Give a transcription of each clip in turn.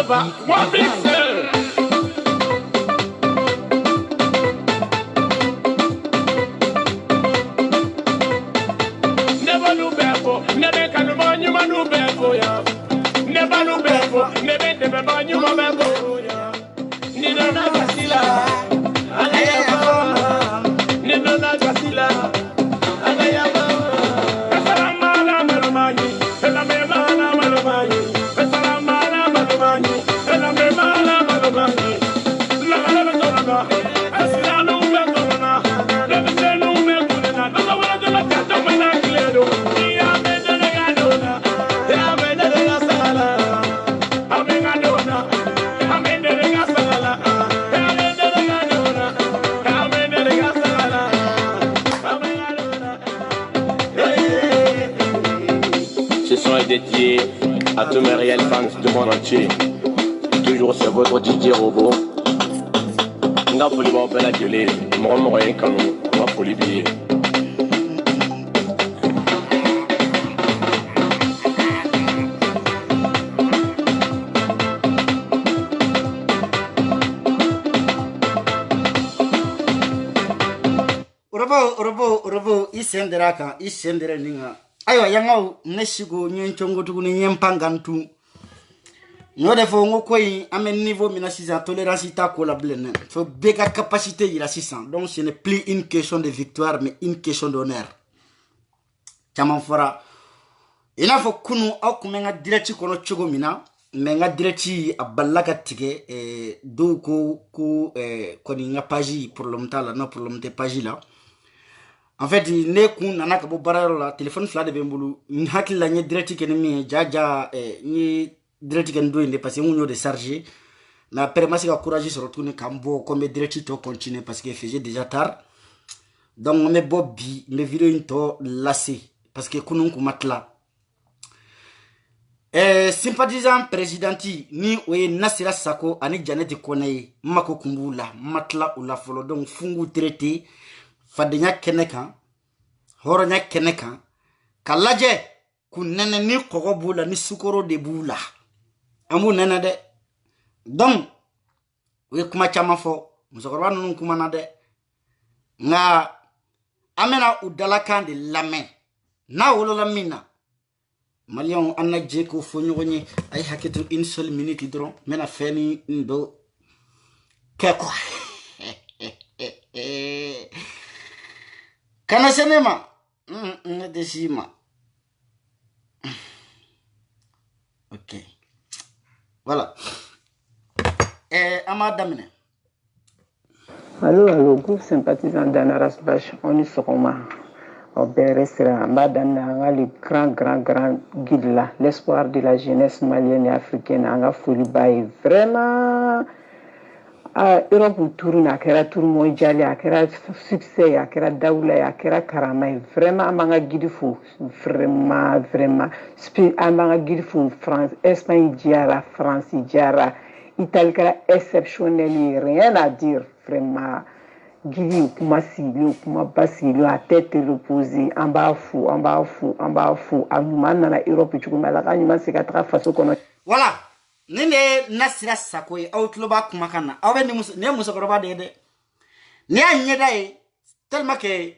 Never one big sir. Never do before, never can man you man do before ya. Never do before, never man you man before ya. Nino na kasila, alaya Nino na kasila, alaya Salamana malumani, salamana malumani, salamana malumani, salamana malumani. La la la la la, asilano melona, la melona melona, la wala de la cata manakledo. Ya medela gadona, ya medela sala, amenga dona, amenga sala, ya medela gadona, amenga sala, amenga dona. Ce son est dédié à tous mes réels fans du monde entier. Toujours sur votre DJ Robot. Nga foli b'aw bɛɛ lajɛlen mɔgɔ mɔgɔ ye n kanu n ka foli b'i ye. Orobo isendera kan isendere ninga ayo yangaw neshigo nyenchongo tuguni nyempangantu no defo ngokoi amen niveau mina sisa tolérance ta ko la blene faut beka capacité ila 600 donc ce n'est plus une question de victoire mais une question d'honneur chaman fora ina fo kunu akumenga direct kono chogo mina menga direct aballaka tige do ko koni nga page pour l'omtala non pour l'omte page là. En fait, ne kun nana ka bo bararo la téléphone fla de bembulu hakil la nye direct ken mi jaja ni direct ken do inde parce que on de charger na permasi ka courage sur retourner kambo comme direct to continuer parce que faisait déjà tard. Donc on est bobbi me vidéo into lassé parce que kunun ku matla sympathisant présidenti ni oye Nasira Sako ani Janet Kone mako kumbula matla ula folo donc fungu traité fadenya keneka horonya keneka kalaje kunene ni kogo bula ni sukoro de bula amu nene de donc we kuma chama fo musokoro nunu kuma na de nga amena udalaka de lame na wolo la mina malion anna jeko fo nyogoni ay hakitu une seule minute dron mena feni ndo keko kana senema desima ok voilà amadamine Allô, groupe sympathisant d'Anaras Bash, on est sur Roma. Au Béresra, Madana, le grand guide là, l'espoir de la jeunesse malienne et africaine, en Afolibaï, vraiment. Europe tourne, à Kera Tour mondial, à Kera succès, à Kera Daoula, à Kera Karama, vraiment, à Manga Guidifou, vraiment. À Manga Guidifou, France, Espagne, Diara, France, Diara, Italie, exceptionnel, rien à dire, vraiment. Guidi, kuma Silo, kuma Basilo, à tête reposée, en bas fou, à Moumana, Europe, tu connais la Kanima, c'est qu'à tra façon qu'on a. Voilà. Nene Nasira Sako outloba kumakana awe ne musokoroba de ne anyeda e tellement que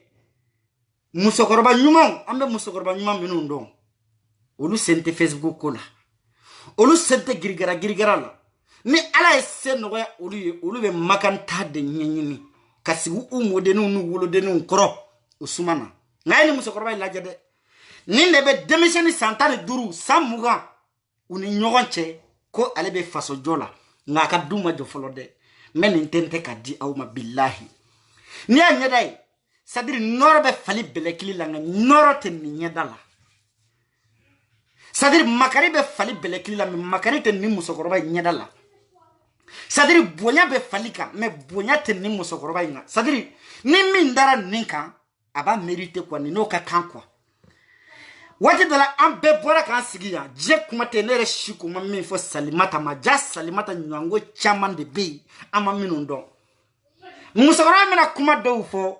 musokoroba nyuma ambe musokoroba nyuma minundo olu sente Facebook kola olu sente girigara la ni ala ese no ya olu be makanta de nyenyini kasigu umode nu wolo de nu kro usumana ngani musokoroba la jede ni lebe démissionner santane duru samuga uni nyogonche ko ale be faso jola ngaka duma jo folode men intente ka di awma billahi ni anyedai sadiri noro be fali belekili langa noro te ni nyedala sadiri makari be fali belekili la makari te ni musokoroba nyedala sadiri bonya be falika me bonya te ni musokoroba ina sadiri ni mindara ninka aba mérite kwa ni no ka kankwa wati dala ambe bora kan sigiya je kuma tenere shiku mami fo salimata maja salimata nyango chaman de be ama minundo musakara mina kuma do fo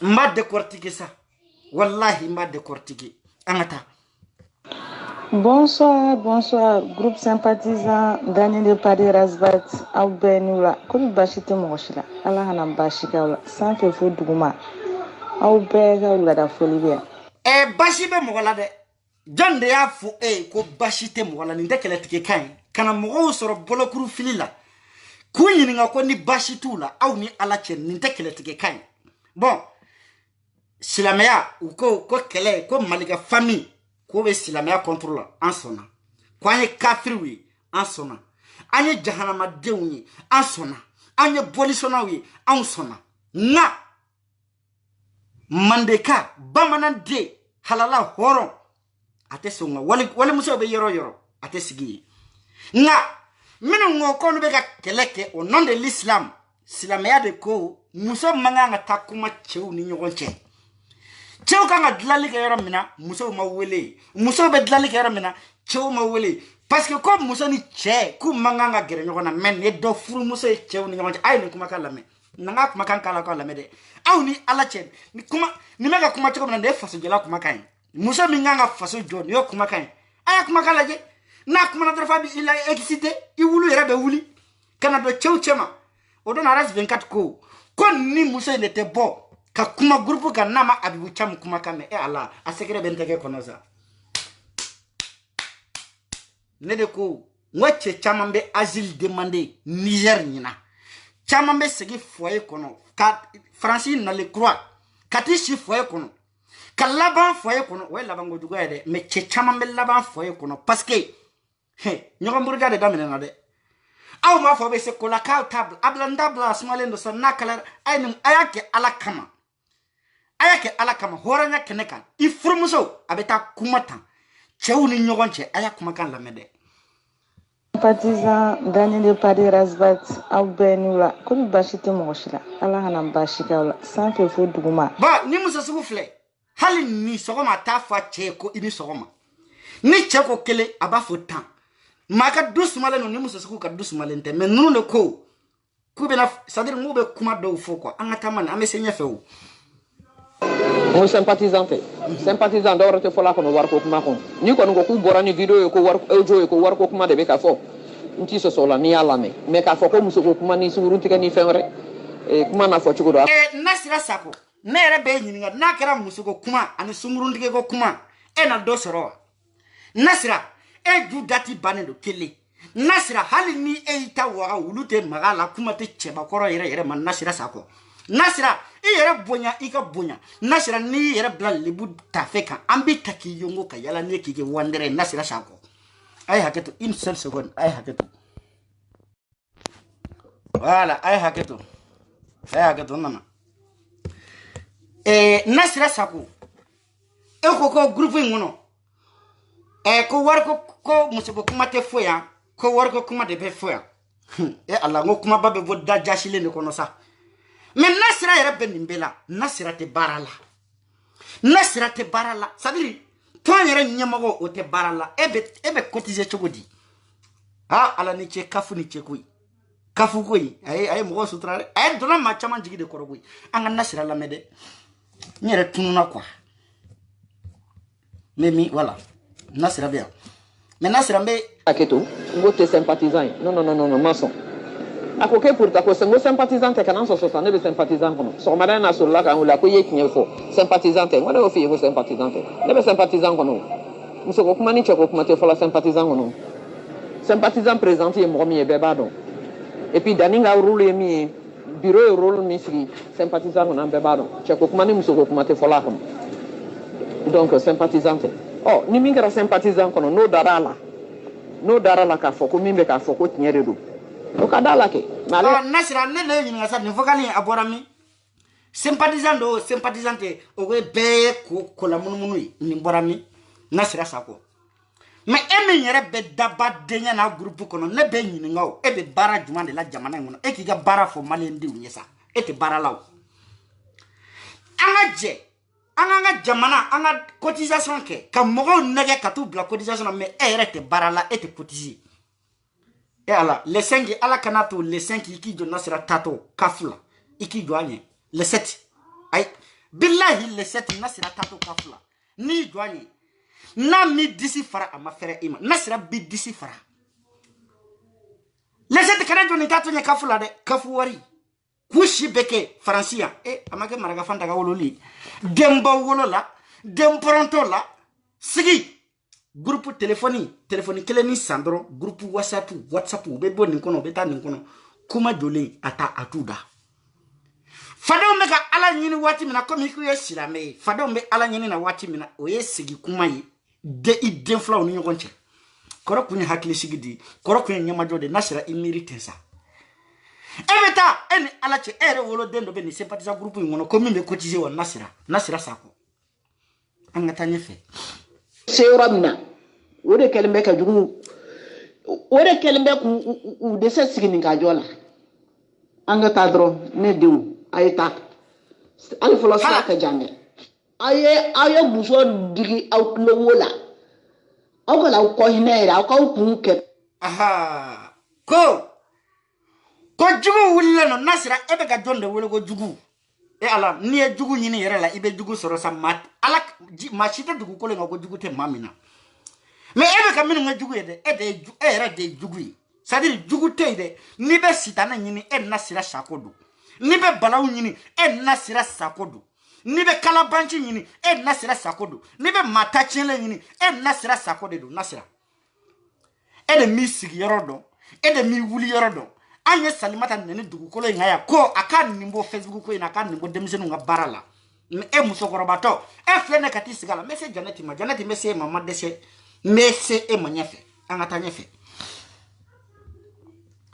mba de kortike sa wallahi mba de kortike angata Bonsoir, bonsoir, groupe sympathisant Daniel Padi Rasbat, aw bɛɛ n'u la, komi baasi tɛ mɔgɔ si la, Ala kana baasi k'aw la, sanfɛ fo duguma, aw bɛɛ ka wulada foli bɛ yan. Baasi bɛ mɔgɔ la dɛ, jɔn de y'a fɔ ko baasi tɛ mɔgɔ la, nin tɛ kɛlɛtigɛ kan ye, kana mɔgɔw sɔrɔ bolokuru fili la, k'u ɲininka ko ni baasi t'u la, aw ni Ala cɛ, nin tɛ kɛlɛtigɛ kan ye. Bon, silamɛya, u ko kɛlɛ, ko Malika famille, ko bɛ silamɛya contre la, an sɔnna. Ko an ye kafiriw ye, an sɔnna. An ye jahanamadenw ye, an sɔnna. An ye bolisɔnnaw ye, an sɔnna. Nka Mandeka, bamananden, halala hɔrɔn, a tɛ sɔn ka walimuso bɛ yɔrɔ yɔrɔ, a tɛ sigi ye. Nka minnu ko k'olu bɛ ka kɛlɛ kɛ au nom de l'islam, silamɛya de ko muso man kan ka taa kuma cɛw ni ɲɔgɔn cɛ. Cɛw kan ka dilanli kɛ yɔrɔ min na, musow ma wele. Musow bɛ dilanli kɛ yɔrɔ min na, cɛw ma wele. Parce que ko muso ni cɛ k'u man kan ka gɛrɛ ɲɔgɔn na, mais ni dɔ furumuso ye cɛw ni ɲɔgɔn cɛ, a ye nin kumakan lamɛn. Nanga kumakan k'ala k'aw lamɛn dɛ. Aw ni Ala cɛ, ni bɛ ka kuma cogo min na, nin ye fasojɔla kumakan ye. Muso min kan ka faso jɔ, nin y'o kumakan ye. A ye kumakan lajɛ. N'a kumana dɔrɔn f'a bɛ i la excité, i wulu yɛrɛ bɛ wuli. Ka na don cɛw cɛ ma. O don RS 24 ko ni muso in de tɛ bɔ ka kuma groupe kan n'a ma Abibu Camu kumakan mɛn. Ala, a secret bɛ n tɛgɛ kɔnɔ sa. Ne de ko n ko cɛ caman bɛ asile demander Niger ɲina. Caman bɛ segin foyer kɔnɔ ka Faransi nale croix ka t'i si foyer kɔnɔ ka laban foyer kɔnɔ o ye laban kojugu ye dɛ, mais cɛ caman bɛ laban foyer kɔnɔ parce que ɲɔgɔn buruja de daminɛna dɛ. Aw m'a fɔ bɛ se ko la k'aw t'a bila, a bila n t'a bila sumalen don sa n'a kalayara, a y'a kɛ Ala kama. A y'a kɛ Ala kama, hɔrɔnya kɛnɛ kan. I furumuso a bɛ taa kuma tan cɛw ni ɲɔgɔn cɛ, a y'a kumakan lamɛn dɛ. Sympathisant Daniel Padi Rasbat, aw bɛɛ n'u la, komi baasi tɛ mɔgɔ si la, Ala kana baasi k'aw la, sanfɛ fo duguma. Bon, ni muso sugu filɛ, hali ni sɔgɔma a t'a fɔ a cɛ ye ko i ni sɔgɔma. Ni cɛ ko kelen a b'a fɔ 10. Maa ka du sumalen don ni muso sugu ka du sumalen tɛ, mais ninnu de ko k'u bɛna, c'est-à-dire n'u bɛ kuma dɔw fɔ quoi, an ka taa man, an bɛ se ɲɛfɛ o. Mo sympathisant sympathisant dɔwɛrɛ tɛ fɔla kɔnɔ wariko kuma kɔnɔ ni kɔni ko k'u bɔra ni video ye ko audio ye ko wariko kuma de bɛ ka fɔ n t'i sɔsɔ o la n'i y'a lamɛn mais k'a fɔ ko muso ko kuma ni sunguruntigɛ ni fɛn wɛrɛ kuma n'a fɔ cogo dɔ. Nasira Sako, ne yɛrɛ bɛ ɲininka n'a kɛra muso ko kuma ani sunguruntigɛ ko kuma e na dɔ sɔrɔ wa? Nasira, e du dati bannen don kelen. Nasira, hali ni e y'i ta waga wulu tɛ maga la, kuma tɛ cɛbakɔrɔ yɛrɛ ma Nasira Sako. Nasira, i yɛrɛ bonya i ka bonya. Nasira, n'i yɛrɛ bila lebu tafe kan, an bɛ ta k'i yongo ka yala n'i ye k'i kɛ wandɛrɛ ye Nasira Sako. A ye hakɛ to, une seule seconde, a ye hakɛ to. Voilà, a ye hakɛ to. A ye hakɛ to, n nana. Nasira Sako, e ko groupe in kɔnɔ, ko wari ko muso ko kuma tɛ fɔ yan, ko wari ko kuma de bɛ fɔ yan. Ala, n ko kumaba bɛ bɔ da jasilen de kɔnɔ sa. Mais Nasira yɛrɛ bɛ nin bɛɛ la, Nasira tɛ baara la. Nasira tɛ baara la, c'est-à-dire tɔn yɛrɛ ɲɛmɔgɔ o tɛ baara la. E bɛ cotiser cogo di? Ala ni cɛ kafu ni cɛ koyi. Kafu koyi, a ye mɔgɔ sutura dɛ. A ye donna maa caman jigi de kɔrɔ koyi. An ka Nasira lamɛn dɛ. N yɛrɛ tununa quoi. Mais voilà. Nasira bɛ yan. Mais Nasira n bɛ Hakɛto, n ko tɛ sympathisant ye. Non, ma sɔn. A ko k'e pourtant ko n ko sympathisant tɛ kana n sɔsɔ sa ne bɛ sympathisant kɔnɔ. Sɔgɔmada in na sɔrɔla k'an wele a ko i ye tiɲɛ fɔ sympathisant tɛ. N ko ne y'o f'i ye ko sympathisant tɛ. Ne bɛ sympathisant kɔnɔ. Muso ko kuma ni cɛ ko kuma tɛ fɔla sympathisant kɔnɔ. Sympathisant présidente ye mɔgɔ min ye bɛɛ b'a dɔn. Et puis Dani ka rôle ye min ye, bureau ye rôle min sigi sympathisant kɔnɔ an bɛɛ b'a dɔn. Cɛ ko kuma ni muso ko kuma tɛ fɔla a kɔnɔ. Donc sympathisant tɛ. Ni min kɛra sympathisant kɔnɔ n'o dara la k'a fɔ ko min bɛ k'a fɔ ko tiɲɛ de don. O ka da la kɛ. Nasira, ne de ye ɲininka sa nin vocal in a bɔra min? Sympathisant do sympathisant tɛ, o bɛɛ ye kola munumunu ye, nin bɔra min? Nasira Sako. Mais e min yɛrɛ bɛ dabadenya n'a groupe kɔnɔ, ne bɛ ɲininka o, e bɛ baara jumɛn de la jamana in kɔnɔ? E k'i ka baara fɔ maliyɛn denw ye sa, e tɛ baara la o. An ka jɛ, an k'an ka jamana, an ka cotisation kɛ, ka mɔgɔw nɛgɛ ka t'u bila cotisation na, mais e yɛrɛ tɛ baara la, e tɛ cotiser. Ala, le 5, Ala kana to le 5 i k'i jɔ Nasira tato kafu la, i k'i jɔ an ye. Le 7, ayi, billahi le 7 Nasira tato kafu la, n'i jɔ an ye. n'a mi disi fara a ma fɛrɛ i ma Nasira bi disi fara lɛsɛti kana jɔni t'a to ɲɛ kafu la dɛ kafu wari k'u si bɛɛ kɛ faransi yan a ma kɛ marakafan daga wololi denba wolo la den pɔrɔntɔ la sigi groupe téléphone kelen ni san dɔrɔn groupe whatsapp u bɛ bɔ nin kɔnɔ u bɛ taa nin kɔnɔ kuma jɔlen a ta a t'u da fadenw bɛ ka ala ɲini waati min na komi i ye silamɛ ye fadenw bɛ ala ɲini na waati min na o ye sigi kuma ye i den filaw ni ɲɔgɔn cɛ kɔrɔ kun ye hakili sigi di kɔrɔ kun ye ɲɛmajɔ de Nasira i miiri tɛ sa e bɛ taa e ni ala cɛ e yɛrɛ woloden dɔ bɛ nin sympathisant groupe in kɔnɔ ko min bɛ cotiser wa Nasira Sako an ka taa ɲɛfɛ se yɔrɔ min na o de kɛlen bɛ ka jugu o de kɛlen bɛ k'u dɛsɛ sigi nin ka jɔ la an ka taa dɔrɔn ne denw a ye taa hali fɔlɔ sira ka jan dɛ aw ye muso digi aw tulo la aw kana aw kɔ hinɛ yɛrɛ aw k'aw kun kɛ ko jugu wulilen no Nasira e bɛ ka jɔn de wele ko jugu ala n'i ye jugu ɲini yɛrɛ la i bɛ jugu sɔrɔ sa maa si tɛ dugukolo in ko jugu tɛ maa min na mais e bɛ ka minnu kɛ jugu ye dɛ e yɛrɛ de ye jugu ye c'est à dire jugu tɛ yen dɛ n'i bɛ sitanɛ ɲini e Nasira Sako don n'i bɛ balawu ɲini e Nasira Sako don n'i bɛ kalabanci ɲini e Nasira Sako don n'i bɛ maa ta tiɲɛlen ɲini e Nasira Sako de don Nasira e de m'i sigi yɔrɔ dɔn e de m'i wuli yɔrɔ dɔn an ye Salimata neni dugukolo in haya ko a ka nin bɔ Facebook ko in a ka nin bɔ denmisɛnninw ka baara la e musokɔrɔbatɔ e filɛ ne ka t'i sigi a la n bɛ se Janɛti ma Janɛti n bɛ se e ma ma dɛsɛ n bɛ se e ma ɲɛfɛ an ka taa ɲɛfɛ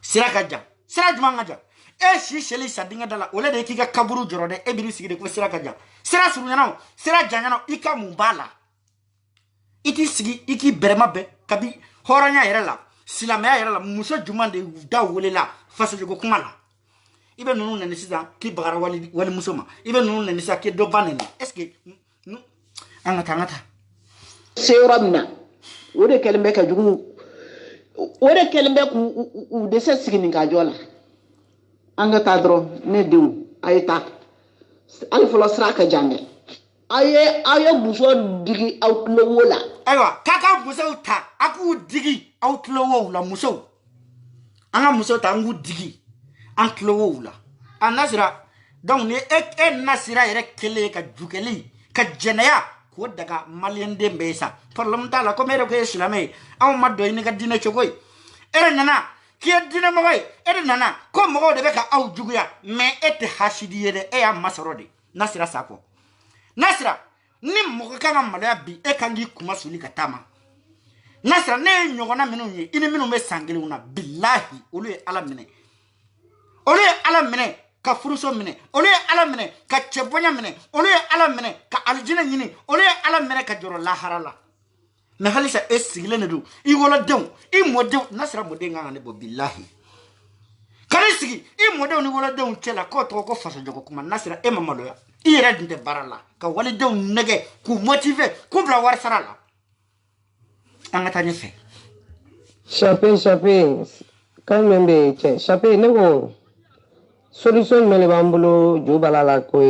sira ka jan sira jumɛn ka jan e si seli sa dingɛ da la o le de k'i ka kaburu jɔrɔ dɛ e b'i sigi de ko sira ka jan sira surunyana o sira janyana i ka mun b'a la i t'i sigi i k'i bɛrɛma bɛɛ kabi hɔrɔnya yɛrɛ la silamɛya yɛrɛ la muso jumɛn de da welela fasojogo kuma la i bɛ ninnu nɛni sisan k'i bagara walimuso ma i bɛ ninnu nɛni sisan k'i dɔ ba nɛni est ce que an ka taa se yɔrɔ min na o de kɛlen bɛ ka jugu o de kɛlen bɛ k'u dɛsɛ sigi nin ka jɔ la an ka taa dɔrɔn ne denw a ye taa hali fɔlɔ sira ka jan dɛ aw ye muso digi aw tulo la ayiwa k'a ka musow ta a k'u digi aw tulo la musow an ka musow ta an k'u digi an tulo la a Nasira donc ni e Nasira yɛrɛ kelen ye ka jukɛli ka jɛnɛya k'o daga maliyɛnden bɛɛ ye sa problème t'a la comme e yɛrɛ ko e ye silamɛ ye anw ma dɔn i ni ka diinɛ cogo ye e de nana k'i ye diinɛmɔgɔ ye e de nana ko mɔgɔw de bɛ ka aw juguya mais e tɛ hasidi ye dɛ e y'a masɔrɔ de Nasira Sako Nasira ni mɔgɔ kan ka maloya bi e kan k'i kuma suli ka taama Nasira ne ye ɲɔgɔnna minnu ye i ni minnu bɛ san kelenw na bilahi olu ye ala minɛ ka furuso minɛ olu ye ala minɛ ka cɛbonya minɛ olu ye ala minɛ ka alijinɛ ɲini olu ye ala minɛ ka jɔrɔ lahara la mais halisa e sigilen de don i wolodenw i mɔdenw Nasira mɔden kan ka ne bɔ bilahi kana sigi i mɔdenw ni wolodenw cɛla k'o tɔgɔ ko fasojogo kuma Nasira e ma maloya i yɛrɛ dun tɛ baara la ka walidenw nɛgɛ k'u motiver k'u bila wari sara la an ka taa ɲɛfɛ chape kan min bɛ cɛ chape ne ko solution jumɛn de b'an bolo jo bala la ko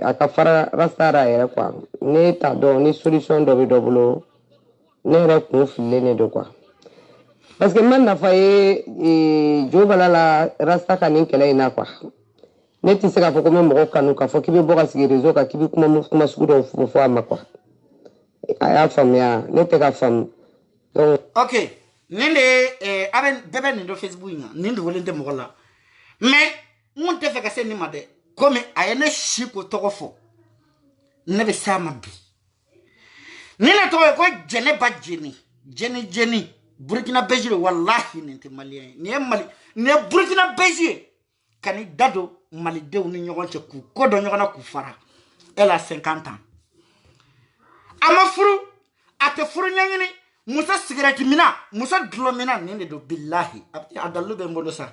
a ka fara rastara yɛrɛ quoi ne t'a dɔn ni solution dɔ bɛ dɔ bolo ne yɛrɛ kun fililen de don quoi parce que n ma nafa ye jo bala la rasta ka nin kɛlɛ in na quoi ne tɛ se k'a fɔ ko n bɛ mɔgɔ kanu k'a fɔ k'i bɛ bɔ ka sigi réseau kan k'i bɛ kuma sugu dɔw fɔ a ma quoi a y'a faamuya ne tɛ ka faamu donc ok nin de ye a bɛɛ bɛ nin dɔ Facebook in kan nin dogolen tɛ mɔgɔ la mais n tɛ fɛ ka se nin ma dɛ komi a ye ne si ko tɔgɔ fɔ ne bɛ s'a ma bi nin de tɔgɔ ye ko Jɛnɛba Jeni Burkina Besi de wallahi nin tɛ maliyɛn ye nin ye Burkina Besi ye ka n'i da don malidenw ni ɲɔgɔn cɛ k'u ko dɔn ɲɔgɔn na k'u fara elle a 50 ans a ma furu a tɛ furu ɲɛɲini muso cigarette mina muso dulɔ mina nin de don bilahi a dalilu bɛ n bolo sa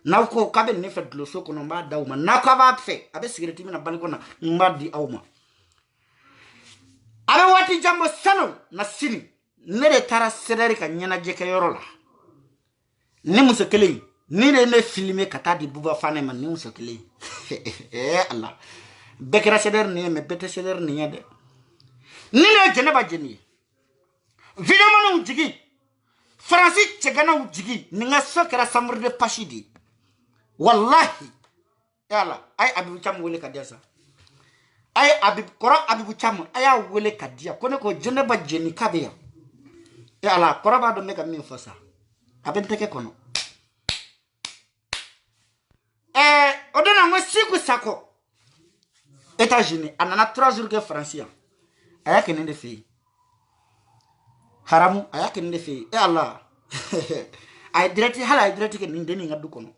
n'aw ko k'a bɛ nin fɛ duloso kɔnɔ n b'a d'aw ma n'aw k'a b'a fɛ a bɛ cigarette mina baliko na n b'a di aw ma a bɛ waati jan bɔ sanu na sini ne de taara CDR ka ɲɛnajɛ kɛ yɔrɔ la ni muso kelen ni de ne filmer ka taa di Buba Fane ma ni muso kelen Allah bɛɛ kɛra CDR nin ye mais bɛɛ tɛ CDR nin ye dɛ ni ne ye Jɛnɛba Jeni ye Vidéo ou jigi. Francis Tchegana ou jigi. Ninga sokera samur de pachidi. Wallahi. Yalla. Ay Abibou Cham wele kadia sa. Ay Kora Abibou Cham. Aya wele kadia. Kone ko jeneba jeni kabeya. Yalla. Kora ba do meka min fosa. Abenteke kono. Odona ngo siku sako. États-Unis. Anana 3 jours que Francia. Aya kenende fi. Haramu aya kenende fi. Allah. Ay direct hala direct ke nindeni ngadu kono.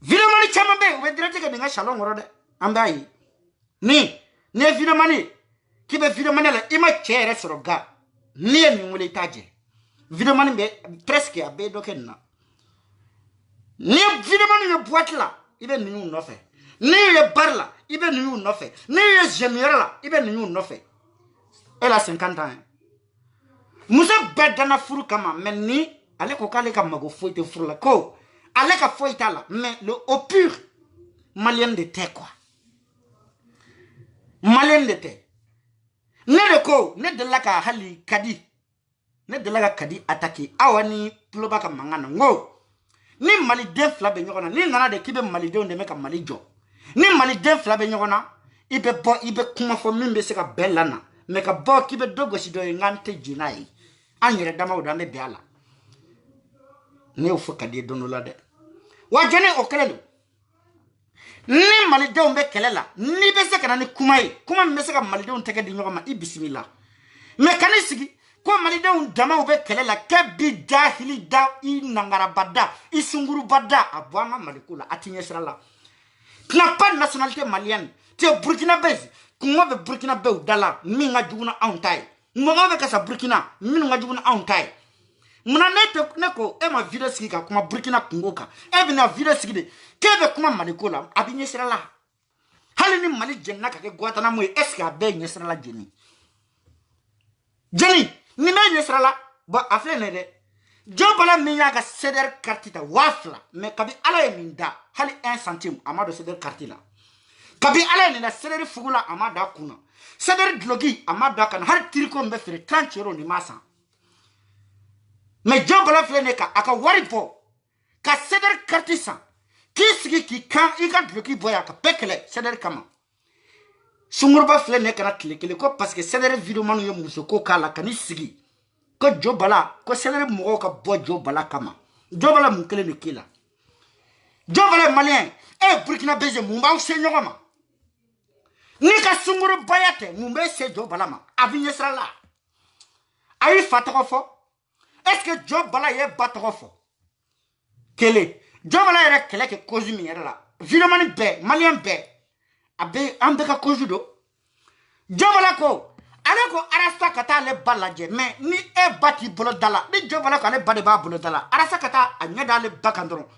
Video mani chamambe ube direct ke ninga shalom ngorode. Ambai. Ne video mani kibe video mani la ima chere soroga. Ni ngule taje. Video mani be presque abe dokenna. Ni video mani yo boîte la ibe ningu nofe. Ni ye barla ibe ningu nofe. Ni ye jemiera la ibe ningu nofe. Elle a 50 ans. Musa bedana furu kama mais ni ale ko kale ka mago foite furu la ko ale ka foita la mais le au pur malien de terre quoi. Malien de terre. Ne de ko ne de la ka hali kadi. Ne de la ka kadi attaquer awani ploba ka mangana ngo. Ni mali den fla be nyokona ni nana de kibe mali de onde meka mali jo. Ni mali den fla be nyokona ibe bo ibe kuma fo mimbe se ka belana meka bo kibe dogo si do ngante jinai. Anyere dama udame biala. Ne ufuka die donola de. Wajene okelelo. Ni mali de ombe kelela. Ni bese kana ni kumai. Kuma mbese ka mali de unteke di nyokoma i bismillah. Mekanisigi ko mali de undama ube kelela kebi jahili da I nangara bada I sunguru bada abwama malikula atinye srala. Kna pas nationalité malienne. Tu es burkinabé. Comment be burkinabé ou dala minga juguna auntai. Mwa be kasa Burkina minga juguna auntai. Muna nete neko e ma video siki ka kuma Burkina kungoka. E bina video siki de kebe kuma malikula abinye srala. Hali ni mali jenna ka ke Guantanamo eske abe nye srala jeni. Jeni ni me nye srala ba afle ne de. Jobala minya ka seder kartita wafla me kabi ala minda hali 1 centime amado seder kartila. Kabi ala ni na seder fugula amada kuna. Seder drogi amada kan har tiriko mbe fere 30 euro ni masa. Me jobala fle ne ka aka wari po ka seder kartisa kisigi ki kan ika drogi boya ka pekele seder kama. Sungurba fle ne kana tlekele ko parce que seder video manu yo musoko kala kanisigi. Ko jobala ko seder mo ka bo jobala kama. Jobala mukele ne kila. Jobala malien Burkina beze mumba usenyoma. Nika sunguru bayate mumbe se jobala ma. Avinye srala. Ayi fatokofo. Est-ce que jobala ye batokofo? Kele. Jobala yere kele ke kozu mi yere la. Vidéomani be, malien be. Abe ambeka kozu do. Jobala ko ale ko arasta kata le balaje mais ni e bati bolo dala ni jobala ko ale bade ba bolo dala arasta kata anyada le bakandro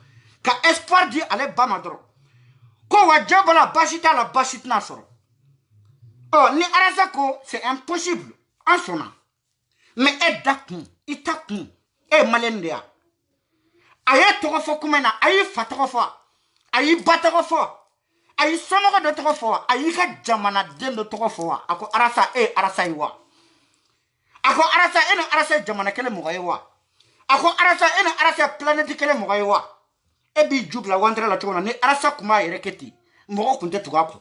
ka espoir di ale ba madro ko wa jobala bashita la bashitna soro oh ni arasta ko c'est impossible en sona mais e dakun itakun e malendia aye tokofo kumena aye fatokofo aye batokofo ayi somogo do toko fo ayi ka jamana den do toko fo ako arasa arasa iwa ako arasa arasa jamana kele mo iwa ako arasa arasa planète kele mo iwa e bi jubla wandra la tona ni arasa kuma yereketi mo kunte tukako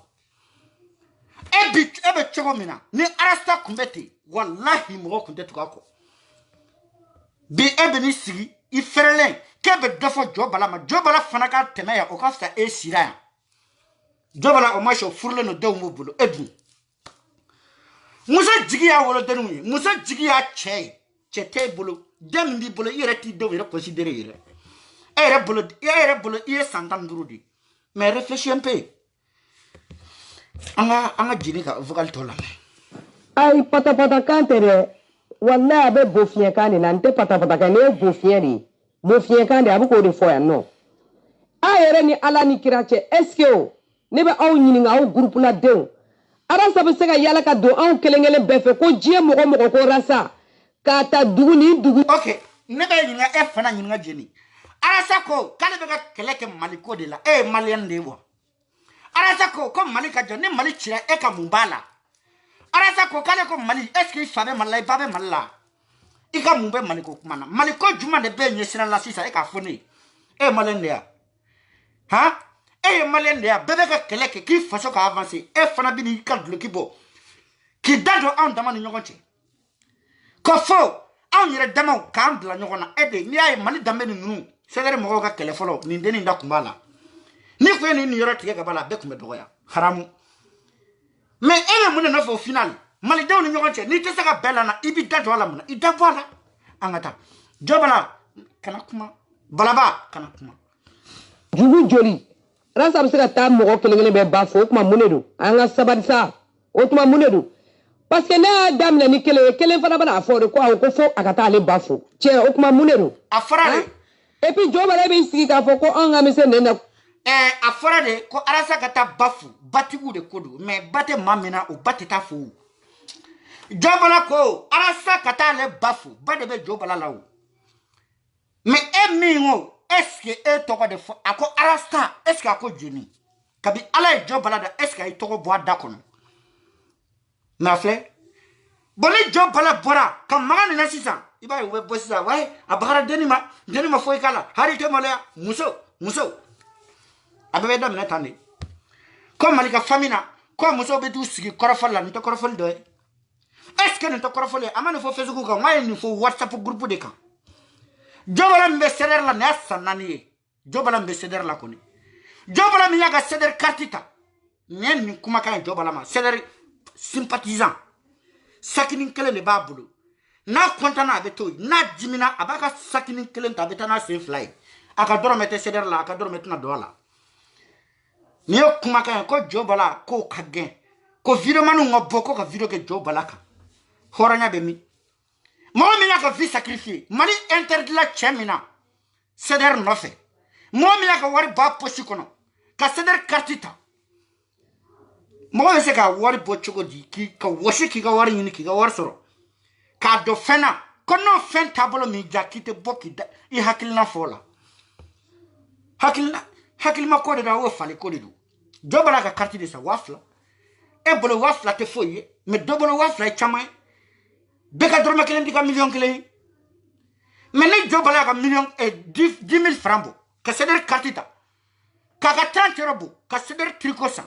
e be chogomina ni arasa kumbeti wallahi mo kunte tukako bi ebe ni sigi iferelen kebe defo jobala fanaka temeya o kafta sira Jobala o macho furle no dew mo bulo edu. Musa jigi ya wolo denu Musa jigi ya chete bulo dem ndi bulo ire ti do ire considérer ire. Ere bulo ire santam durudi. Mais réfléchis un peu. Anga jini ka vocal tola. Ay pata kantere walla abe bofien kani nante pata kane bofien ni. Bofien kani abu ko de foya no. Ayere ni ala ni kirache eske o nebe aw ñininga aw groupe la dew arasa be se ka yala ka do aw kelengele befe ko jie mogo ko rasa ka ta dugu ni dugu okay nebe ñinga fana ñinga jeni arasa ko kale be ka keleke maliko de la malien de wo arasa ko comme malika jone mali chira ka mumbala arasa ko kale ko Mali est-ce qu'il fabe Mali babe Mali ika mumbe Mali ko kumana Mali ko juma de be nyesira la sisa e ka foni e Malendia ha e Malendia bebe ka keleke ki faso ka avancer e fana bi ni ka dlo ki bo ki dado an dama ni nyogonche ko fo an yere dama ka an bla nyogona e de ni ay Mali dambe ni nunu segere mo ka kele folo ni ndeni nda kumbala ni ko ni yoro tige ka bala be kumbe doya haramu mais elle mon na au final Mali de ni nyogonche ni te saka bela na ibi dado ala muna ida voila angata jobala kana kuma balaba kana kuma jugu joli rasa bisika ta mo ko kele be ba fo kuma munedo anga sabarisa o kuma munedo parce que na damna ni kele fana bana fo de ko fo akata ale ba fo che o kuma munedo afara et puis jobala be siki ka fo ko anga mise nena afara de ko arasa kata bafu batigu de kodo mais bate mamina o bateta fo jobala ko arasa kata le bafu bade be jobala lawo mais mingo est-ce que e toko de fo ako arasta est-ce que ako jeni kabi ala e jobala da est-ce que ay toko bo dakono na fle boni jobala bora kam magani na sisa iba we bossa way abara denima foy kala hari te molya muso ababe dam na tande ko malika famina ko muso be du sigi korofal la nto korofal do est-ce que nto korofal amane fo facebook ka ngay ni fo whatsapp groupe de ka jobala mbe seder la nessa nani jobala mbe seder la koni jobala mi yaga seder kartita nyen ni kuma kan jobala ma seder sympathisant sakinin kele le babulu na kontana abeto na jimina abaka sakinin kele ta betana se fly aka doro mete seder la aka doro mete na dola ni kuma kan ko jobala ko kagen ko video manu ngoboko ka video ke jobala ka horanya be mi mo mi yaka vi sacrifier Mali interdit la chemina seder nofe mo mi yaka wari ba posi kono ka seder kartita mo se ka wari bo chogodi ki ka woshi ki ka wari ni ki ka wari soro ka do fena kono fen tabolo mi jakite boki da I hakilna fola hakilma ko de da wo fale ko de do jobala ka karti de sa wafla e bolo wafla te foye me dobolo wafla e chamay beka dorma kelen diga million kelen mais ne jobala ka million et 10,000 francs bo ka seder kartita ka 30 robo ka seder trikosa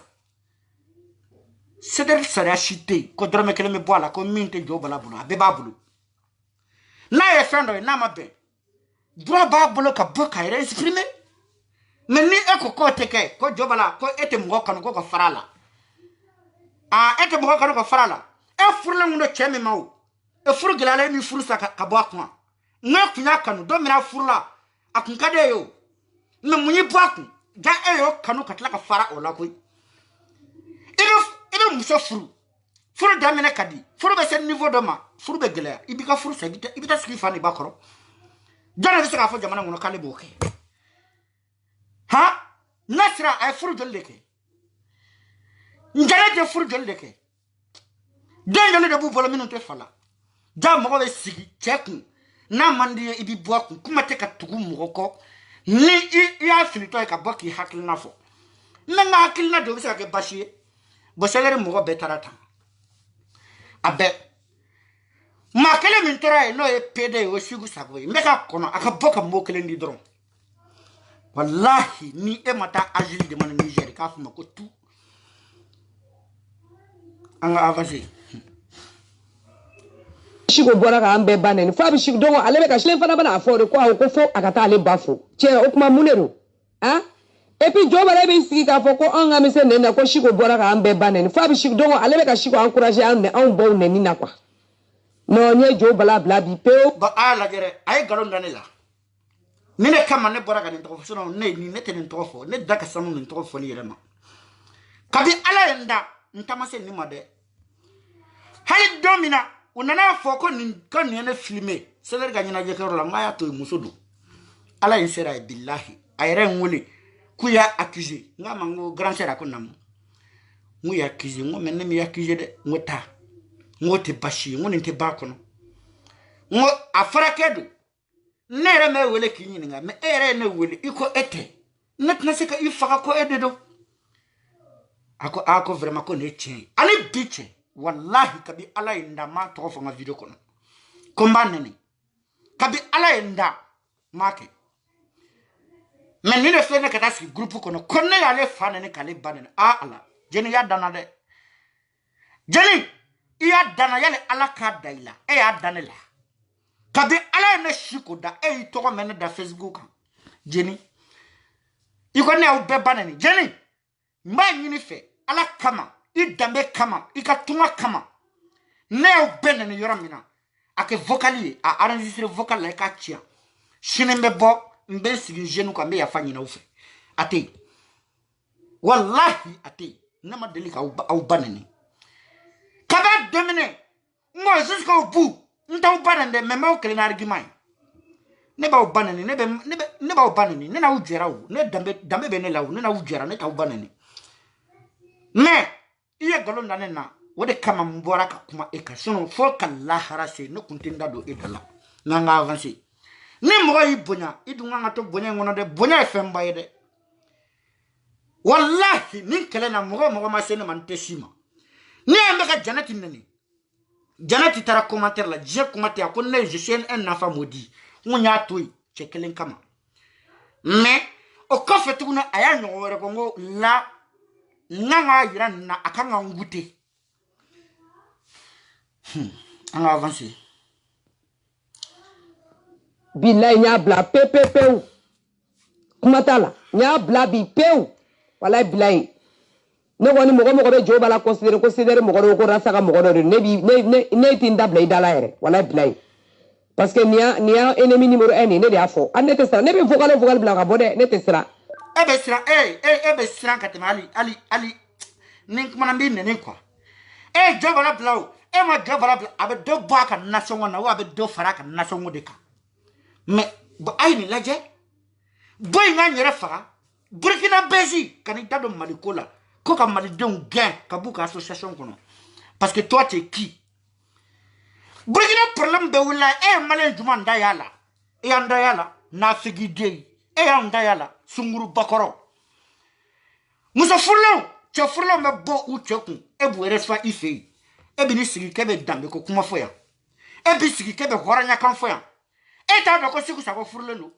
seder sara chité ko dorma kelen me boala ko minte jobala bulu be babulu na e fendo na mabe droit babulu ka boka ire exprimer mais ni eko ko teke ko jobala ko ete mo kan ko farala ete mo kan ko farala e furle ngundo cheme mawo e furu gilale ni furu saka ka bo akwa nga kunya kanu do mira furla akun kade yo na munyi bo akun ja e yo kanu katla ka fara ola ko ibe muso furu da mena kadi furu be sen niveau do ma furu be gele ibika furu sa ibita ski fani bakoro jana de saka fo jamana ngono kale bo ke ha nasra ay furu jolle ke ngale de furu jolle ke dengale de bu bolo minu te fala ja mo be sigi cheku na mandi ibi boaku kuma te ka tugu mogoko ni ya finito ka boki hakilna fo menga hakilna do bisa ke bashi bo selere mo be tarata abe makele min tora no e pede o sigu sabo meka kono aka boka mo kele ndi dron wallahi ni e mata agili de man Niger ka fuma ko tout anga avancer shiko bora ka ambe banene fa bi shiko dongo alebe ka shlen fana bana afore ko fo akata ale bafo che o kuma munero hein et puis joba lebe siki ka fo ko anga mise nena ko shiko bora ka ambe banene fa bi shiko dongo alebe ka shiko encourager an bon neni na kwa no nye joba la bla bi pe ba ala gere ay galon danela mine kama ne bora ka ni to so ne ni ne tenen to fo ne daka samu ni to fo ni rema kabi ala enda ntamase ni made hali domina unana foko ni kan ne filmer seler ganyina je kero la maya to musodo ala insera billahi ayre ngoli kuya accuser ngama ngo grand sera ko nam mu ya accuser ngo men mi accuser de ngota ngote bashi ngoni te bakono ngo afara kedu nere me wele kinyini nga me ere ne wele iko ete netna se ka ifaka ko ededo ako vraiment ko ne chen ani biche wallahi kabi ala inda ma to fo ma video kono komba nene kabi ala inda make men ni le fene kata si groupe kono konne ya le fane ne kale banene ala jeni ya dana de jeni iya dana yale ala ka daila ya dana la kabi ala ne shikoda to men da Facebook jeni iko ne o be banene jeni mba nyini fe ala kama idambe kama ikatunga kama ne o benene yoramina ake vocali a enregistrer vocal la ka tia shinembe bo mbe sigi jenu kwa mbe yafanyi na ufe ate wallahi ate nama delika au banene kaba demene ngo ziska ubu nta u banende mema o kele na argument ne ba u banene ne ba u banene ne na u jera u ne dambe bene la u ne na u jera ne ta u banene mais iya galon dane na wode kama mbora ka kuma eka sono foka la harase no kuntinda do edala nanga avancer ni mo yi bonya idunga ngato bonya ngono de bonya femba yede wallahi ni kele na mo ma sene man tesima ni ambe ka janati nani janati tara commentaire la je commentaire ko ne je chaîne un enfant maudit munya toy chekelen kama mais o kofetu kuna aya nyowere ko ngo la nanga yira na akanga ngute anga avancer billahi nya bla pepepe kumatala nya bla bi peu wala billahi ne woni mo be joba la considérer mo ko rasa ka mo ko ne tinda bla idala ere wala billahi parce que nia ennemi numéro 1 ne dia fo anete sa ne be vocal bla ka bode ne te sera ebe sira katemali ali nin kuma mbi ne kwa jobala blau ma jobala bla abe do baka nation na wa abe do faraka nation de ka mais bo ay ni laje boy nga nyere fara Burkina Besi kanita do malikola ko ka mali don gain ka buka association kono parce que toi tu es qui Burkina problème be wala malen juma nda yala anda yala na figide anda yala sunguru bakoro muso furlo me bo u chekun bu resfa ife bi ni sigi kebe dambe ko kuma foya bi sigi kebe horanya kan foya ta do ko siku sa ko furlo no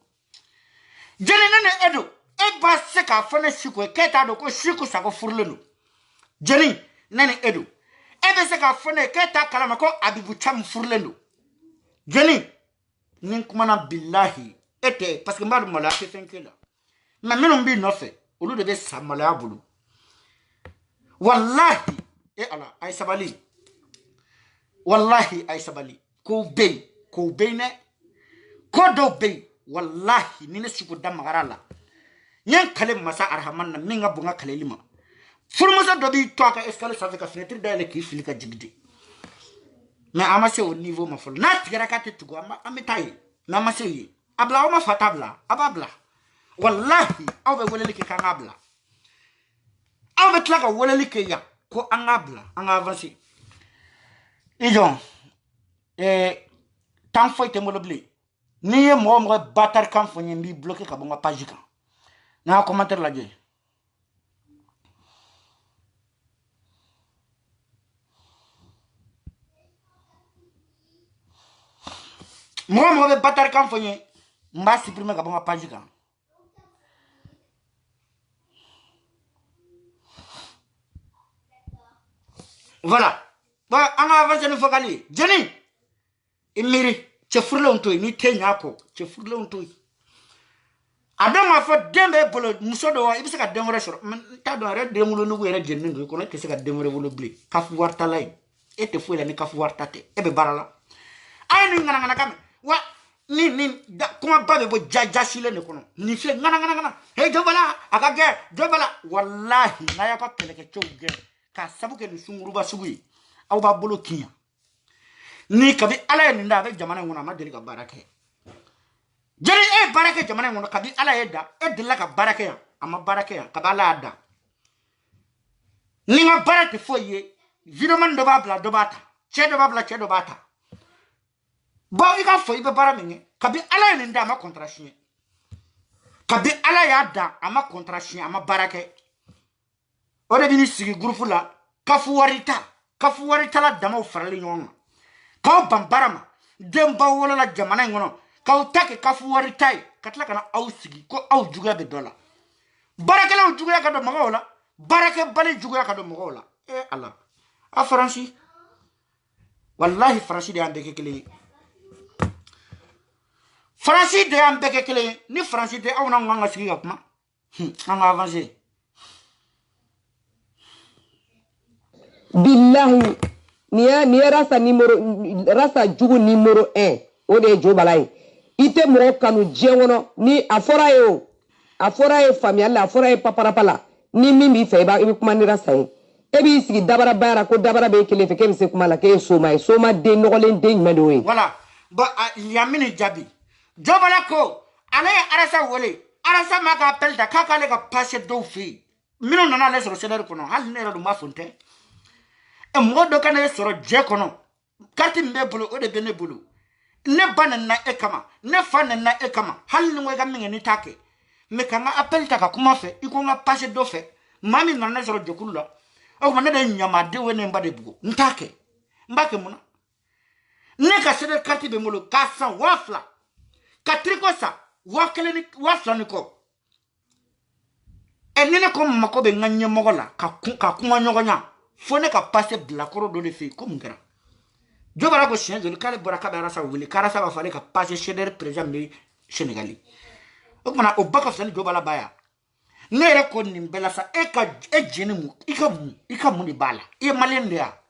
jene nene edo ba se ka fane siku ta do ko siku sa ko furlo no jene nene edo be se ka fane ta kalama ko abibu cham furlo no jene nin kuma na billahi parce que mbadu mala ke fenkela ma meno mbi no fe olu de be samala abulu wallahi ala ay sabali wallahi ay sabali ko be ne ko do be wallahi ni ne suku da magarala nyen kale masa arhaman na minga bunga kale lima furmusa do bi to aka escale sa ka fenêtre dale ki filika jigde mais amase au niveau ma fol na tigara ka te tugo ametayi na mase abla o ma fatabla ababla wallahi aw be wolele ke kan abla aw be tlaka wolele ke ya ko an abla an avancer ijon tant foi te molobli ni mo batar kan fo nyimbi bloquer ka bonga page kan na commentaire la je mo be batar kan fo nyi mba supprimer ka bonga page kan voilà ba anga avancer ni fokali jeni imiri che furlo ontoy ni tenya ko che furlo ontoy adama fa dembe bolo musodo wa ibisa ka demore soro ta do re demulo no were jenni ngo ko ne ke se ka demore wolo bli kafu warta lay ete fuela ni kafu warta te ebe barala ay ni ngana kam wa ni da kuma babe bo jajasile ne kono ni fle ngana hey jobala akage jobala wallahi na ya ka peleke choge ka sabuke ni sunguru ba sugui aw ba bolo kinya ni kabi ala ni nda be jamana ngona ma deli ka barake jeri barake jamana ngona kabi ala yeda edela ka barake ya ama barake ya kabala ada ni nga barake foye videoman do babla do bata che do bata ba ika foye be bara minge kabi ala ni nda ma contraction kabi ala ya da ama contraction ama barake ode bini sigi groupe la kafu warita kafu wari tala dama farali ɲɔgɔn kan k'aw ban baara ma denba wolola jamana in kɔnɔ k'aw ta kɛ kafu wari ta ye ka tila ka na aw sigi ko aw juguya bɛ dɔ la baarakɛlaw juguya ka don mɔgɔw la baarakɛbali juguya ka don mɔgɔw la ala a faransi wallahi faransi de y'an bɛɛ kɛ kelen ye faransi de y'an bɛɛ kɛ kelen ye ni faransi tɛ aw n'anw kan ka sigi ka kuma an ka avancer billahi ni ye rasa jugu numéro 1 o de ye Jo Bala ye i tɛ mɔgɔ kanu diɲɛ kɔnɔ ni a fɔra ye o a fɔra ye faamuyali la a fɔra ye paparapa la ni min b'i fɛ i bɛ kuma ni rasa ye e b'i sigi dabara bayara ko dabara b'e kelen fɛ k'e bɛ se kuma la k'e ye soma ye soma den nɔgɔlen den jumɛn de y'o ye voilà bon yamini jaabi Jo Bala ko ale ye arasa wele arasa ma ka appel ta k'a k'ale ka passe dɔw fɛ yen minnu nana ale sɔrɔ CDR kɔnɔ hali ne yɛrɛ dun b'a fɔ n tɛ mɔgɔ dɔ ka ne sɔrɔ jɛ kɔnɔ carte min b'e bolo o de bɛ ne bolo ne ba nana e kama ne fa nana e kama hali ni n ko i ka min kɛ n'i t'a kɛ mais ka n ka appel ta ka kuma fɛ i ko n ka passe dɔ fɛ maa min nana ne sɔrɔ jɛkulu la o tuma ne de ye ɲamaden ye ne ba de bugo n t'a kɛ n b'a kɛ mun na ne ka CDR carte bɛ n bolo k'a san 2000 ka tricot san 1000 ni 2000 ni kɔ ni ne ko n mako bɛ n ka ɲɛmɔgɔ la ka kuma ɲɔgɔnya fo ne ka passe bilakɔrɔ dɔ de fɛ yen ko mun kɛra Jo Bala ko siɲɛ joli k'ale bɔra k'a bɛ arasa wele k'arasa b'a fɔ ale ka passe CDR président bɛ Sénégal o tuma o ba ka fisa ni Jo Bala ba ya ne yɛrɛ ko nin bɛɛ la sa e jeni mun i ka mun de b'a la i ye maliyɛn de ya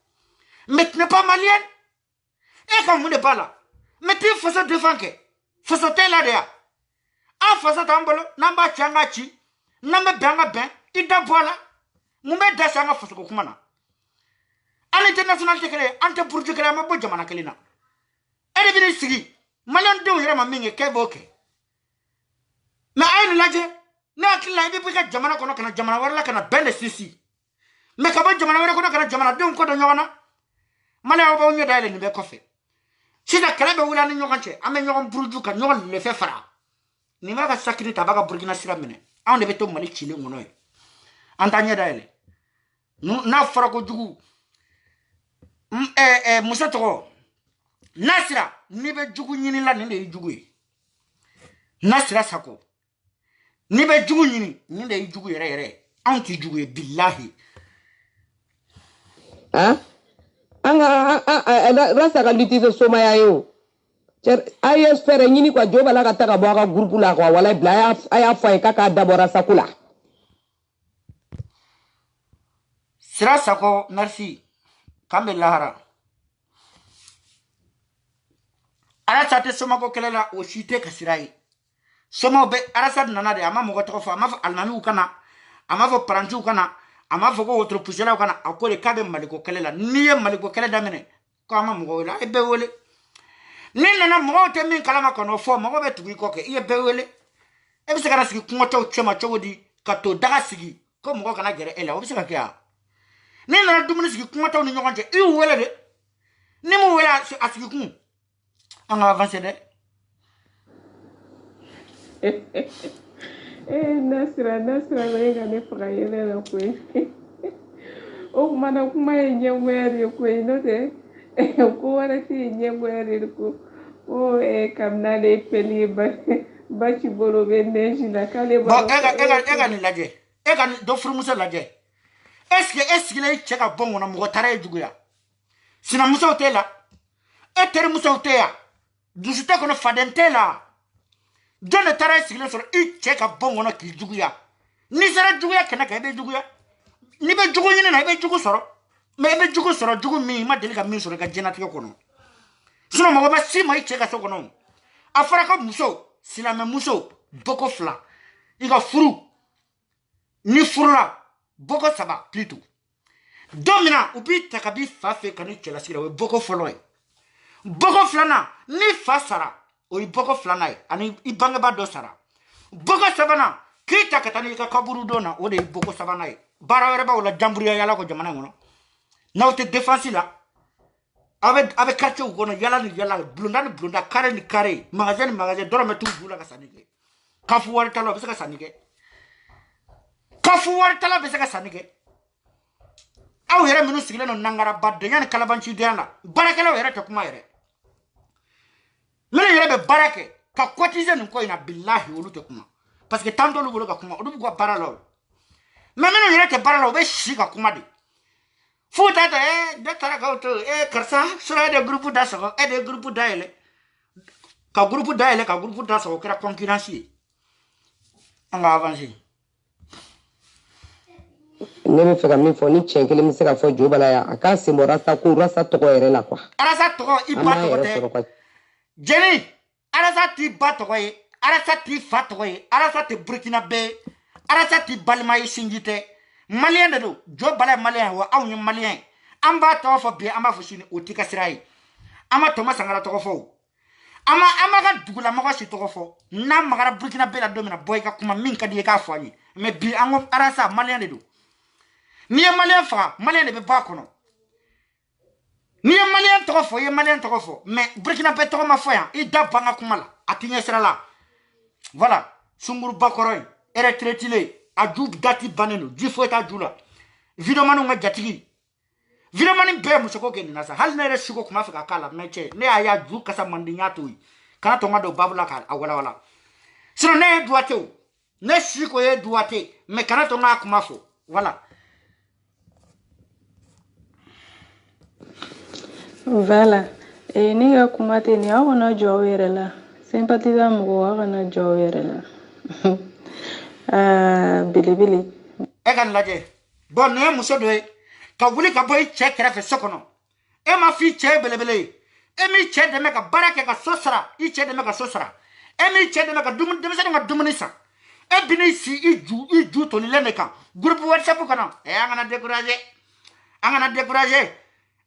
mais tu n'es pas malien e ka mun de b'a la mais t'i faso défend kɛ faso tɛ la de ya an faso t'an bolo n'an b'a ci an ka ci n'an bɛ bɛn an ka bɛn i da bɔ a la mun bɛ da se an ka fasoko kuma na an international tɛ kelen ye an tɛ buruju kelen an ma bɔ jamana kelen na e de bɛ n'i sigi maliyɛn denw yɛrɛ ma min kɛ k'e b'o kɛ mais a ye nin lajɛ ne hakili la i bɛ bɔ i ka jamana kɔnɔ ka na jamana wɛrɛ la ka na bɛn de sinsin mais ka bɔ jamana wɛrɛ kɔnɔ ka na jamanadenw kɔ dɔ ɲɔgɔn na maliyɛnw b'aw ɲɛ dayɛlɛ nin bɛɛ kɔfɛ sisan kɛlɛ bɛ wuli an ni ɲɔgɔn cɛ an bɛ ɲɔgɔn buruju ka ɲɔgɔn lɛfɛ fara nin b'a ka sakini ta a b'a ka burukina sira minɛ anw de bɛ to mali cilen kɔnɔ ye an t'a ɲɛ dayɛlɛ n'a fɔra ko jugu muso tɔgɔ Nasira n'i bɛ jugu ɲini la nin de ye jugu ye Nasira Sako n'i bɛ jugu ɲini nin de ye jugu yɛrɛ yɛrɛ anw tɛ jugu ye bilahi an ka rasa ka lutte tɛ somaya ye o a ye fɛɛrɛ ɲini quoi Jo Bala ka ta ka bɔ a ka groupe la quoi wala bila a y'a fɔ a ye k'a k'a dabɔ rasa ko la Sira Sako merci k'an bɛ lahara arasa tɛ somako kɛlɛ la o si tɛ ka sira ye somaw bɛ arasa nana de a ma mɔgɔ tɔgɔ fɔ a ma fɔ alimamiw kana a ma fɔ parantiw kana a ma fɔ ko wotoro puselaw kana a ko de k'a bɛ maliko kɛlɛ la n'i ye maliko kɛlɛ daminɛ ko an ma mɔgɔ wele a ye bɛɛ wele ni nana mɔgɔw tɛ min kalama ka n'o fɔ mɔgɔ bɛ tugu i kɔ kɛ i ye bɛɛ wele e bɛ se ka na sigi kungɔtɔw cɛ ma cogo di ka to daga sigi ko mɔgɔ kana gɛrɛ e la o bɛ se ka kɛ wa ni nana dumuni sigi kungɔtɔw ni ɲɔgɔn cɛ i y'u wele de ni m'u wele a sigi kun an ka avancer dɛ Nasira bɛ ka ne faga yɛlɛ la koyi o kumana kuma ye ɲɛgoya de koyi n'o tɛ ko wɛrɛ tɛ ye ɲɛgoya de ko kabini ale peli baci bolo bɛ neji la k'ale bɔn e ka nin lajɛ e ka dɔ furumuso lajɛ est ce que e sigilen i cɛ ka bɔ n kɔnɔ mɔgɔ taara e juguya sinamusow t'e la e terimusow t'e ya dusu tɛ kɔnɔ faden t'e la jɔn de taara e sigilen sɔrɔ i cɛ ka bɔ n kɔnɔ k'i juguya n'i sera juguya kɛnɛ kan i bɛ juguya n'i bɛ jugu ɲini na i bɛ jugu sɔrɔ mais i bɛ jugu sɔrɔ jugu min i ma deli ka min sɔrɔ i ka diɲɛnatigɛ kɔnɔ sinon mɔgɔ ma si ma i cɛ ka so kɔnɔ a fɔra ko muso silamɛ muso boko 2 i ka furu ni furula boko 3 plutôt don min na u b'i ta ka b'i fa fɛ ka ni cɛlasigi la o ye boko fɔlɔ ye boko 2nan ni fa sara o ye boko 2nan ye ani i bangebaa dɔ sara boko 3nan k'i ta ka taa n'i ka kaburu don na o de ye boko 3nan ye baara wɛrɛ b'aw la jamburuya yala ko jamana in kɔnɔ n'aw tɛ défense la aw bɛ quartier kɔnɔ yala ni yala bulonda ni bulonda carré ni carré magasin ni magasin dɔrɔmɛ t'u b'u la ka sanni kɛ kafu wari tala o bɛ se ka sanni kɛ kafu wari tala bɛ se ka sanni kɛ aw yɛrɛ minnu sigilen don nangaraba de yanni kalabancidenya la baarakɛlaw yɛrɛ tɛ kuma yɛrɛ minnu yɛrɛ bɛ baara kɛ ka cotiser nin ko in na bilahi olu tɛ kuma parce que tant t'olu bolo ka kuma olu bɛ ka baara la o mais minnu yɛrɛ tɛ baara la u bɛ si ka kuma de fo ta tɛ dɔ taara k'aw to karisa sɔrɔ e de groupe da sɔgɔ e de groupe da yɛlɛ ka groupe da yɛlɛ ka groupe da sɔgɔ o kɛra concurrence ye an ka avancer. Ne bɛ fɛ ka min fɔ ni cɛ kelen bɛ se ka fɔ jo bala ya a k'a sen bɔ rasta ko rasta tɔgɔ yɛrɛ la quoi. Arasa tɔgɔ i ba tɔgɔ tɛ jɛni arasa t'i ba tɔgɔ ye arasa t'i fa tɔgɔ ye arasa tɛ burukina bɛɛ ye arasa t'i balima ye sinji tɛ maliyɛn de don jo bala ye maliyɛn wa anw ye maliyɛn ye an b'a tɔgɔ fɔ bi an b'a fɔ sini o t'i ka sira ye an ma Tɔma Sankara tɔgɔ fɔ o an ma ka dugulamɔgɔ si tɔgɔ fɔ n'a magara burukina bɛɛ la don min na bɔ i ka kuma min ka di i k'a fɔ an ye mais bi an ko arasa maliyɛn de don. Ni ye malien faga malien de bɛ bɔ a kɔnɔ ni ye malien tɔgɔ fɔ i ye malien tɔgɔ fɔ mais Burkina bɛ tɔgɔ ma fɔ yan i da ban ka kuma la a ti ɲɛ sira la voilà sunguruba kɔrɔ in retraité a ju dati bannen don ji foyi t'a ju la videomaniw ka jatigi videomani bɛɛ musoko kɛ nin na sa hali ne yɛrɛ siko kuma fɛ ka k'a la mais cɛ ne y'a ye a ju kasa man di n y'a to yen kana to n ka don babu la k'a walawala sinon ne ye Duwate o ne siko ye Duwate mais kana to n k'a kuma fɔ voilà. Voilà. Ni ka kuma tɛ nin aw kana jɔ aw yɛrɛ la sympathisant mɔgɔw aw kana jɔ aw yɛrɛ la belebele. E ka nin lajɛ bon nin ye muso dɔ ye ka wuli ka bɔ i cɛ kɛrɛfɛ so kɔnɔ e ma fɔ i cɛ ye belebele ye e m'i cɛ dɛmɛ ka baara kɛ ka so sara i cɛ dɛmɛ ka so sara e m'i cɛ dɛmɛ ka denmisɛnninw ka dumuni san e bi n'i si i ju tolilen de kan groupe WhatsApp kɔnɔ an kana décourager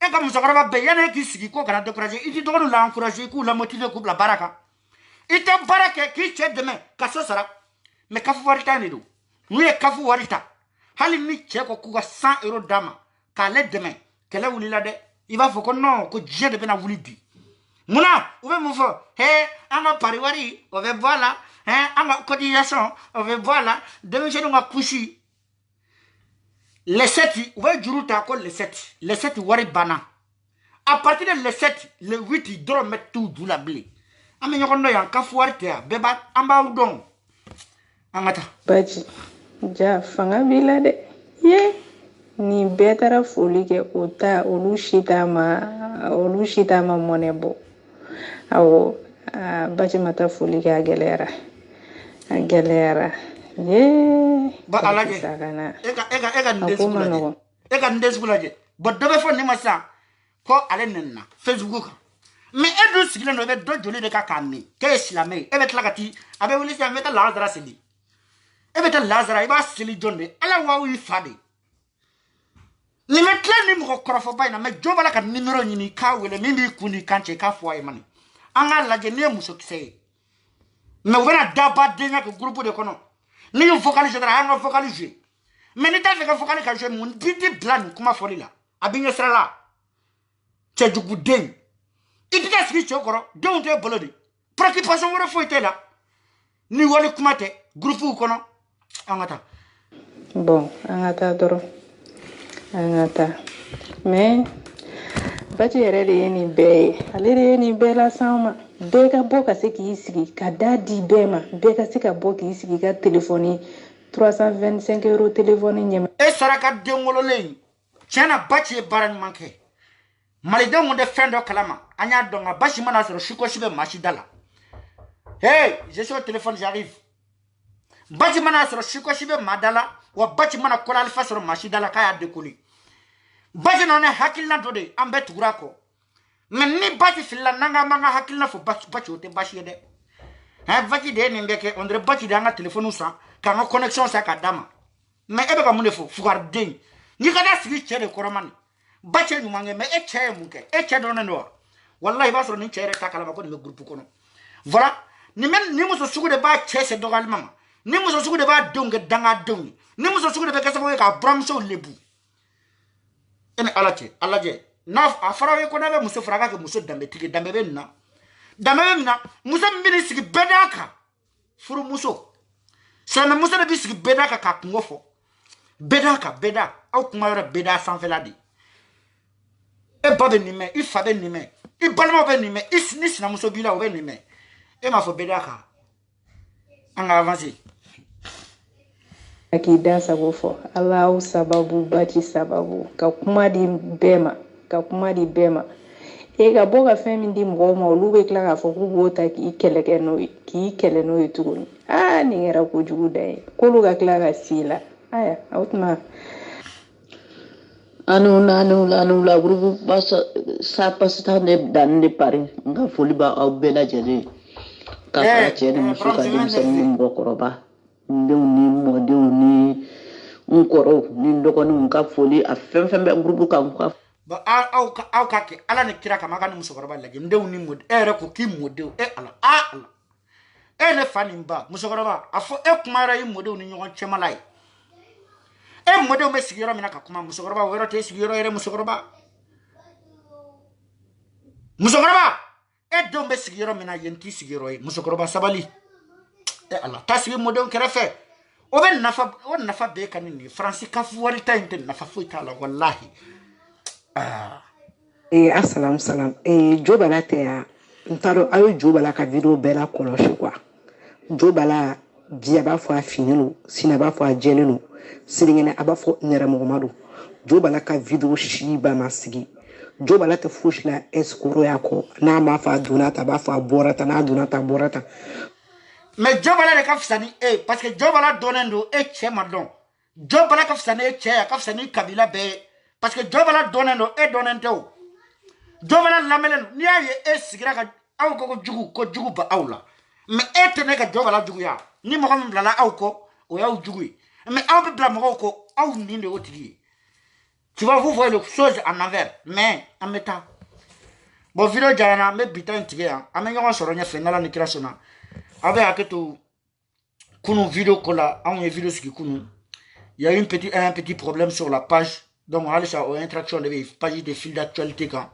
e ka musokɔrɔba bɛɛ yanni e k'i sigi ko kana décourager i t'i dɔgɔninw la encourager k'u la motiver k'u bila baara kan i tɛ baara kɛ k'i cɛ dɛmɛ ka so sara mais kafu wari ta de don n'u ye kafu wari ta hali ni cɛ ko k'u ka 100 € d'a ma k'ale dɛmɛ kɛlɛ wulila dɛ i b'a fɔ ko non ko diɲɛ de bɛna wuli bi munna u bɛ mun fɔ an ka pari wari o bɛ bɔ a la an ka cotisation o bɛ bɔ a la denmisɛnninw ka kusi les 7 u bɛ juru ta ko les 7 wari banna à partir de les 7 les 8 dɔrɔn bɛ t'u ju la bilen an bɛ ɲɔgɔn dɔn yan kafu wari tɛ yan bɛɛ b'a an b'aw dɔn an ka taa. Baji ja fanga b'i la dɛ ye ni bɛɛ taara foli kɛ o ta olu si t'a ma mɔnɛ bɔ awɔ Baji ma taa foli kɛ a gɛlɛyara ba alajɛ e ka nin den sugu lajɛ bon dɔ bɛ fɔ nin ma sisan ko ale nɛnina Facebook kan mais e dun sigilen don e bɛ dɔ joli de kan k'a min k'e ye silamɛ ye e bɛ tila ka ti a bɛ wuli sisan n bɛ taa Lazara seli e bɛ taa Lazara i b'a seli jɔn de ala wa y'i fa de nin bɛ tila ni mɔgɔ kɔrɔfɔba in na mais jɔn b'a la ka numéro ɲini k'a wele min b'i kun ni kan cɛ k'a fɔ a ye mani an k'a lajɛ n'i ye musokisɛ ye mais u bɛna daba denkɛ kɛ groupe de kɔnɔ ni y'u focaliser dɔrɔn an ka focaliser mais ni t'a fɛ ka focaliser ka jouer mun bi ti bila nin kuma fɔli la a bɛ ɲɛ sira la cɛjuguden i tɛ ka sigi cɛw kɔrɔ denw t'e bolo de préoccupation wɛrɛ foyi t'e la ni wale kuma tɛ groupe kɔnɔ an ka taa. Bon an ka taa dɔrɔn an ka taa mais Baji yɛrɛ de ye nin bɛɛ ye ale de ye nin bɛɛ las'an ma bɛɛ ka bɔ ka se k'i sigi ka da di bɛɛ ma bɛɛ ka se ka bɔ k'i sigi ka téléphone 325 € téléphone ɲɛma e saraka den wololen tiɲɛ na Baji ye baara ɲuman kɛ malidenw de fɛn dɔ kalama an y'a dɔn nka Baji mana sɔrɔ sikosi bɛ maa si da la je suis au téléphone j'arrive Baji mana sɔrɔ sikosi bɛ maa da la wa Baji mana kɔrɔ alifa sɔrɔ maa si da la k'a y'a décoller Baji na ne hakilina dɔ de an bɛɛ tugura kɔ mais ni Baji filila n'an ka man ka hakilina fɔ Baji o tɛ baasi ye dɛ Baji de ye nin bɛɛ kɛ on dirait Baji de y'an ka téléphone san k'an ka connexion san k'a d'a ma mais e bɛ ka mun de fɔ fugariden n'i ka da sigi cɛ de kɔrɔ man Baji ye ɲuman kɛ mais e cɛ ye mun kɛ e cɛ dɔrɔn de don wa wallahi i b'a sɔrɔ ni cɛ yɛrɛ t'a kalama ko nin bɛ groupe kɔnɔ voilà ni muso sugu de b'a cɛ se dɔgɔyalima ma ni muso sugu de b'a denw kɛ dangadenw ye ni muso sugu de bɛ kɛ sababu ye k'a buramusow lebu e ni ala cɛ a lajɛ n'a a fɔra ye ko n'a bɛ muso fara k'a kɛ muso danbetigi danbe bɛ nin na muso min bɛ n'i sigi bɛɛ d'a kan furumuso silamɛ muso de b'i sigi bɛɛ d'a kan k'a kungo fɔ beda ka beda aw kuma yɔrɔ beda sanfɛla de e ba bɛ nin mɛn i fa bɛ nin mɛn i balimaw bɛ nin mɛn ni sinamuso b'i la o bɛ nin mɛn e m'a fɔ beda kan an ka avancer k'i da sago fɔ Allahu sababu baci sababu ka kuma di bɛɛ ma ka kuma di bɛɛ ma e ka bɔ ka fɛn min di mɔgɔw ma olu bɛ tila k'a fɔ k'u b'o ta k'i kɛlɛ n'o ye k'i kɛlɛ n'o ye tuguni nin kɛra kojugu da ye k'olu ka tila ka si la aya o tuma anu la groupe sa pasita ne dan ne pare nga foli ba aw bɛɛ lajɛlen ka fara cɛ ni muso ka denmisɛnnin ni mɔgɔkɔrɔba ndenw ni mɔdenw ni n kɔrɔw ni dɔgɔninw ka foli a fɛn fɛn bɛ groupe kan ka aw ka kɛ ala ni kira kama ka ni musokɔrɔba lajɛ ndenw ni mɔdenw e yɛrɛ ko k'i mɔdenw ala e ne fa nin ba musokɔrɔba a fɔ e kuma yɛrɛ i mɔdenw ni ɲɔgɔn cɛmala ye e mɔdenw bɛ sigi yɔrɔ min na ka kuma musokɔrɔba o yɔrɔ tɛ sigi yɔrɔ yɛrɛ musokɔrɔba e denw bɛ sigi yɔrɔ min na yen t'i sigi yɔrɔ ye musokɔrɔba sabali ala taa sigi mɔdenw kɛrɛfɛ o nafa bɛɛ ka nin ye faransi kafu wari ta in tɛ nafa foyi t'a la walahi assalamu salam Jo Bala tɛ yan n t'a dɔn aw ye Jo Bala ka video bɛɛ la kɔlɔsi quoi Jo Bala bi a b'a fɔ a finnen don sini a b'a fɔ a jɛlen don sinikɛnɛ a b'a fɔ nɛrɛmuguma don Jo Bala ka video si ba ma sigi Jo Bala tɛ fosi la escroc ya kɔ n'a m'a fɔ a donna ta a b'a fɔ a bɔra ta n'a donna ta a bɔra ta mais Jo Bala de ka fisa ni e parce que Jo Bala dɔnnen don e cɛ ma dɔn Jo Bala ka fisa ni e cɛ a ka fisa ni kabila bɛɛ ye parce que Jo Bala dɔnnen don e dɔnnen tɛ o Jo Bala lamɛnnen n'i y'a ye e sigira ka aw ko jugu ba aw la mais e tɛ ne ka Jo Bala juguya ni mɔgɔ min bilala aw kɔ o y'aw jugu ye mais aw bɛ bila mɔgɔw kɔ aw nin de y'o tigi ye tu vas vous voir les choses en envers mais an bɛ taa bon video diyara n na n bɛ bi ta in tigɛ yan an bɛ ɲɔgɔn sɔrɔ ɲɛfɛ n'Ala ni kira sɔnna a bɛ hakɛ to kunun video ko la anw ye video sigi kunun il y a eu un petit problème sur la page donc halisa o interaction de bɛ page de fil d'actualité kan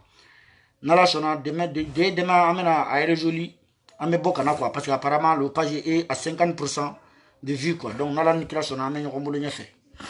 n'Ala sɔnna demain an bɛna a résolu an bɛ bɔ ka na quoi parce que apparemment le page est à 50% de vues quoi donc n'Ala ni kira sɔnna an bɛ ɲɔgɔn bolo ɲɛfɛ